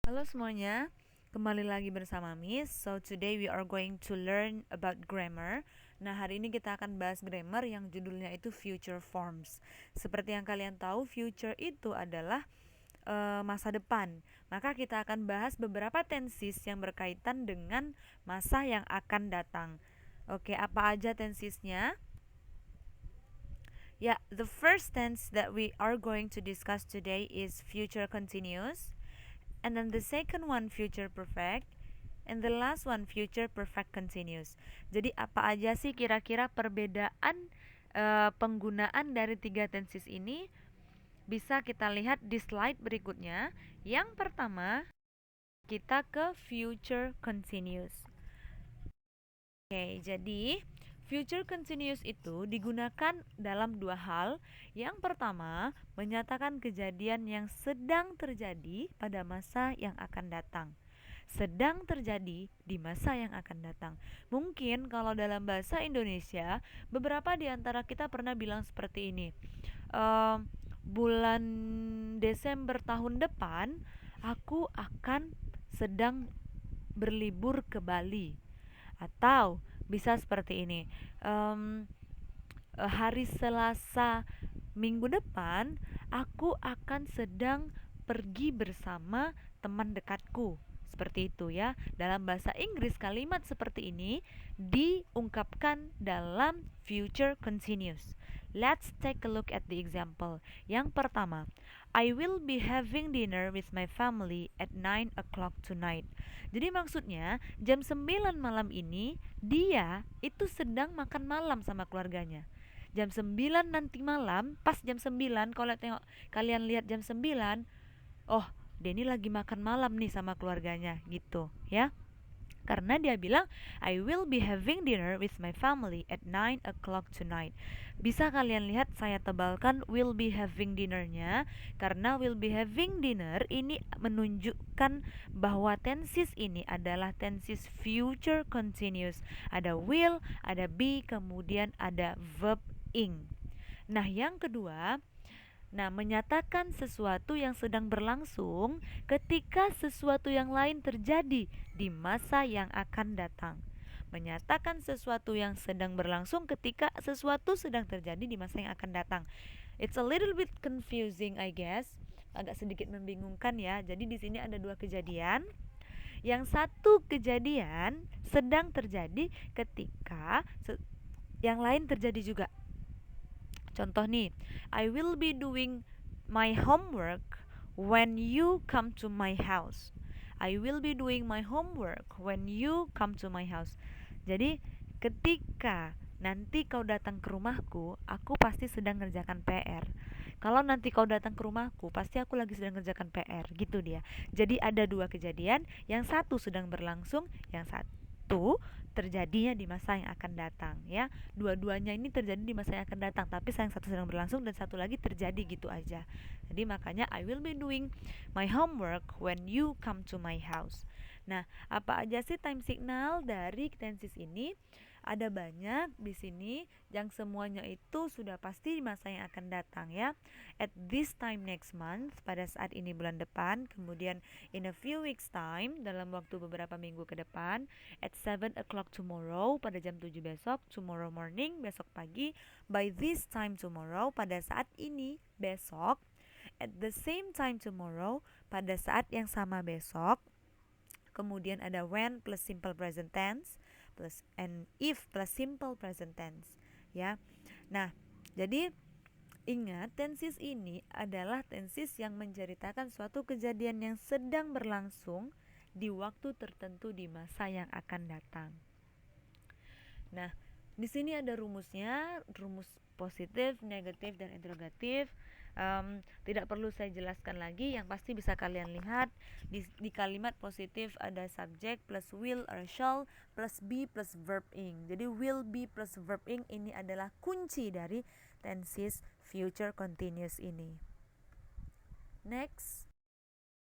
Halo semuanya, kembali lagi bersama Miss. So today we are going to learn about grammar. Nah, hari ini kita akan bahas grammar yang judulnya itu future forms. Seperti yang kalian tahu, future itu adalah masa depan. Maka kita akan bahas beberapa tenses yang berkaitan dengan masa yang akan datang. Oke, apa aja tensesnya? Yeah, the first tense that we are going to discuss today is future continuous. And then the second one future perfect, and the last one future perfect continuous. Jadi apa aja sih kira-kira perbedaan penggunaan dari tiga tenses ini? Bisa kita lihat di slide berikutnya. Yang pertama, kita ke future continuous. Oke, jadi future continuous itu digunakan dalam dua hal. Yang pertama, menyatakan kejadian yang sedang terjadi pada masa yang akan datang. Sedang terjadi di masa yang akan datang. Mungkin kalau dalam bahasa Indonesia, beberapa di antara kita pernah bilang seperti ini. Bulan Desember tahun depan, aku akan sedang berlibur ke Bali. Atau bisa seperti ini, hari Selasa minggu depan aku akan sedang pergi bersama teman dekatku. Seperti itu ya. Dalam bahasa Inggris kalimat seperti ini diungkapkan dalam future continuous. Let's take a look at the example. Yang pertama, I will be having dinner with my family at 9 o'clock tonight. Jadi maksudnya jam 9 malam ini dia itu sedang makan malam sama keluarganya. Jam 9 nanti malam, pas jam 9 kalau tengok kalian lihat jam 9, oh, Denny lagi makan malam nih sama keluarganya gitu ya. Karena dia bilang I will be having dinner with my family at 9 o'clock tonight. Bisa kalian lihat saya tebalkan will be having dinnernya. Karena will be having dinner ini menunjukkan bahwa tenses ini adalah tenses future continuous. Ada will, ada be, kemudian ada verb ing. Nah, yang kedua, menyatakan sesuatu yang sedang berlangsung ketika sesuatu yang lain terjadi di masa yang akan datang. Menyatakan sesuatu yang sedang berlangsung ketika sesuatu sedang terjadi di masa yang akan datang. It's a little bit confusing, I guess. Agak sedikit membingungkan ya. Jadi di sini ada dua kejadian. Yang satu kejadian sedang terjadi ketika yang lain terjadi juga. Contoh nih, I will be doing my homework when you come to my house. I will be doing my homework when you come to my house. Jadi, ketika nanti kau datang ke rumahku, aku pasti sedang ngerjakan PR. Kalau nanti kau datang ke rumahku, pasti aku lagi sedang ngerjakan PR, gitu dia. Jadi ada dua kejadian, yang satu sedang berlangsung, yang satu terjadinya di masa yang akan datang ya. Dua-duanya ini terjadi di masa yang akan datang, tapi yang satu sedang berlangsung dan satu lagi terjadi gitu aja. Jadi makanya I will be doing my homework when you come to my house. Nah, apa aja sih time signal dari tenses ini? Ada banyak di sini yang semuanya itu sudah pasti di masa yang akan datang ya. At this time next month, pada saat ini bulan depan, kemudian in a few weeks time, dalam waktu beberapa minggu ke depan, at 7 o'clock tomorrow, pada jam 7 besok, tomorrow morning, besok pagi, by this time tomorrow, pada saat ini besok, at the same time tomorrow, pada saat yang sama besok. Kemudian ada when plus simple present tense plus and if plus simple present tense ya. Nah, jadi ingat tenses ini adalah tenses yang menceritakan suatu kejadian yang sedang berlangsung di waktu tertentu di masa yang akan datang. Nah, di sini ada rumusnya, rumus positif, negatif, dan interrogatif. Tidak perlu saya jelaskan lagi, yang pasti bisa kalian lihat di kalimat positif ada subject plus will or shall plus be plus verb ing. Jadi will be plus verb ing ini adalah kunci dari tenses future continuous ini. Next,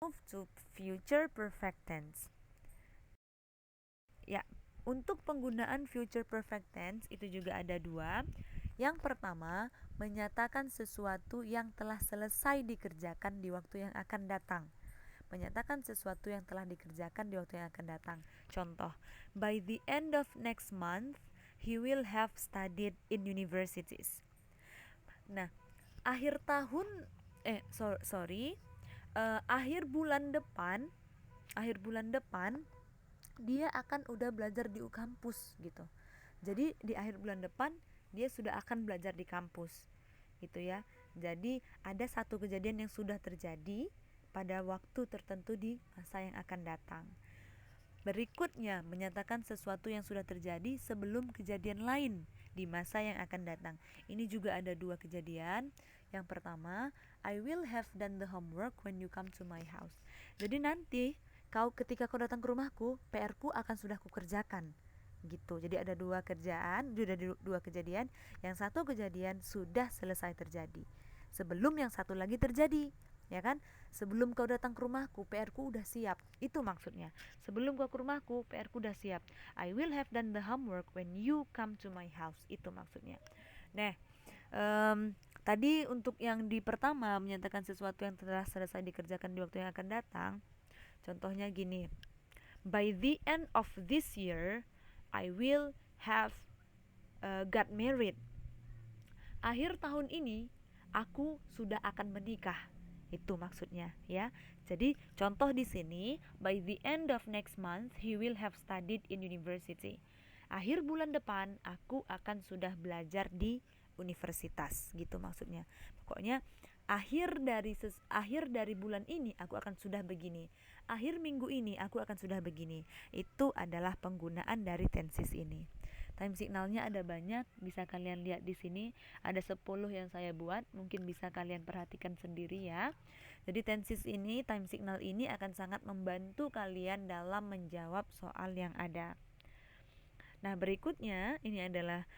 move to future perfect tense. Ya, untuk penggunaan future perfect tense itu juga ada dua. Yang pertama, menyatakan sesuatu yang telah selesai dikerjakan di waktu yang akan datang. menyatakan sesuatu yang telah dikerjakan di waktu yang akan datang. Contoh, by the end of next month, he will have studied in universities. Nah, akhir tahun akhir bulan depan dia akan udah belajar di kampus gitu. Jadi di akhir bulan depan dia sudah akan belajar di kampus gitu ya. Jadi ada satu kejadian yang sudah terjadi pada waktu tertentu di masa yang akan datang. Berikutnya, menyatakan sesuatu yang sudah terjadi sebelum kejadian lain di masa yang akan datang. Ini juga ada dua kejadian. Yang pertama, I will have done the homework when you come to my house. Jadi nanti ketika kau datang ke rumahku, PR-ku akan sudah kukerjakan. Gitu. Jadi ada dua kejadian. Yang satu kejadian sudah selesai terjadi sebelum yang satu lagi terjadi, ya kan? Sebelum kau datang ke rumahku, PR-ku udah siap. Itu maksudnya. Sebelum kau ke rumahku, PR-ku udah siap. I will have done the homework when you come to my house. Itu maksudnya. Nah, tadi untuk yang di pertama, menyatakan sesuatu yang telah selesai dikerjakan di waktu yang akan datang. Contohnya gini, by the end of this year, I will have got married. Akhir tahun ini, aku sudah akan menikah. Itu maksudnya ya. Jadi contoh di sini, by the end of next month he will have studied in university. Akhir bulan depan aku akan sudah belajar di universitas, gitu maksudnya. Pokoknya akhir dari bulan ini aku akan sudah begini. Akhir minggu ini aku akan sudah begini. Itu adalah penggunaan dari tenses ini. Time signalnya ada banyak, bisa kalian lihat di sini. Ada 10 yang saya buat, mungkin bisa kalian perhatikan sendiri ya. Jadi tenses ini, time signal ini akan sangat membantu kalian dalam menjawab soal yang ada. Nah, berikutnya ini adalah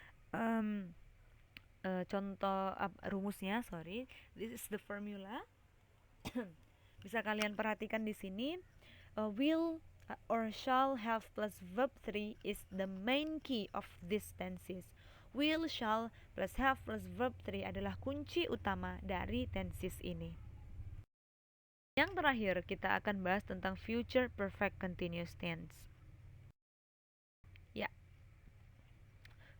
contoh rumusnya, This is the formula. Bisa kalian perhatikan di sini. Will or shall have plus verb 3 is the main key of this tenses. Will, shall plus have plus verb 3 adalah kunci utama dari tenses ini. Yang terakhir kita akan bahas tentang future perfect continuous tense. Ya.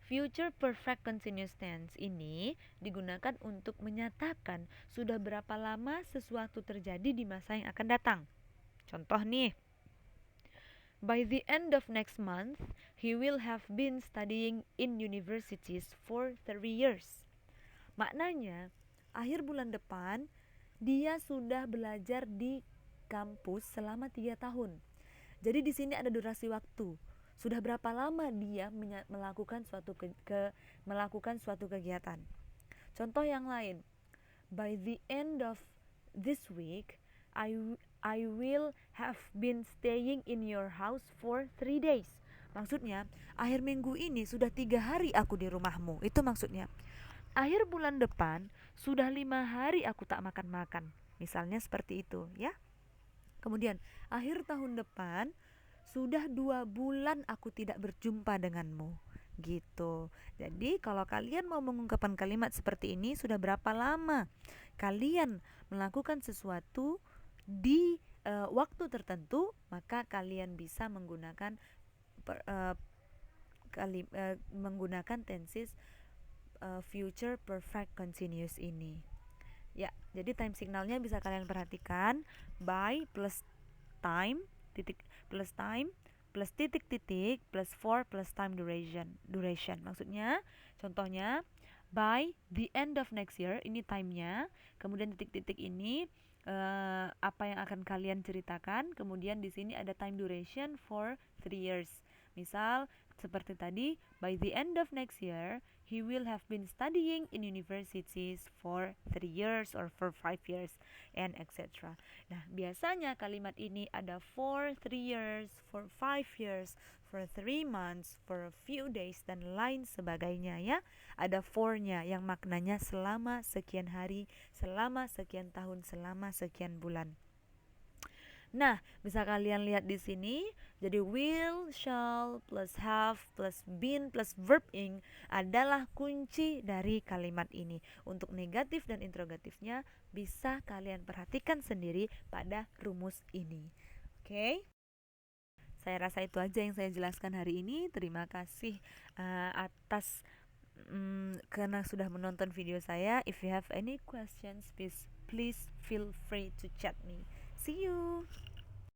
Future perfect continuous tense ini digunakan untuk menyatakan sudah berapa lama sesuatu terjadi di masa yang akan datang. Contoh nih, by the end of next month, he will have been studying in universities for 3 years. Maknanya, akhir bulan depan, dia sudah belajar di kampus selama 3 tahun. Jadi di sini ada durasi waktu. Sudah berapa lama dia melakukan suatu kegiatan. Contoh yang lain, by the end of this week, I will have been staying in your house for 3 days. Maksudnya, akhir minggu ini sudah 3 hari aku di rumahmu. Itu maksudnya. Akhir bulan depan sudah 5 hari aku tak makan-makan. Misalnya seperti itu ya. Kemudian, akhir tahun depan sudah 2 bulan aku tidak berjumpa denganmu. Gitu. Jadi kalau kalian mau mengungkapkan kalimat seperti ini, sudah berapa lama kalian melakukan sesuatu di waktu tertentu, maka kalian bisa menggunakan menggunakan tenses future perfect continuous ini. Ya, jadi time signalnya bisa kalian perhatikan, by plus time plus titik-titik plus for plus time duration. Maksudnya, contohnya by the end of next year, ini time-nya, kemudian titik-titik ini apa yang akan kalian ceritakan, kemudian di sini ada time duration for 3 years. Misal seperti tadi, by the end of next year he will have been studying in universities for 3 years or for 5 years and etc. Nah, biasanya kalimat ini ada for 3 years, for 5 years, for 3 months, for a few days dan lain sebagainya ya. Ada for-nya yang maknanya selama sekian hari, selama sekian tahun, selama sekian bulan. Nah, bisa kalian lihat di sini. Jadi will, shall, plus have, plus been, plus verb ing adalah kunci dari kalimat ini. Untuk negatif dan interrogatifnya bisa kalian perhatikan sendiri pada rumus ini. Oke? Saya rasa itu aja yang saya jelaskan hari ini. Terima kasih atas karena sudah menonton video saya. If you have any questions, please feel free to chat me. See you.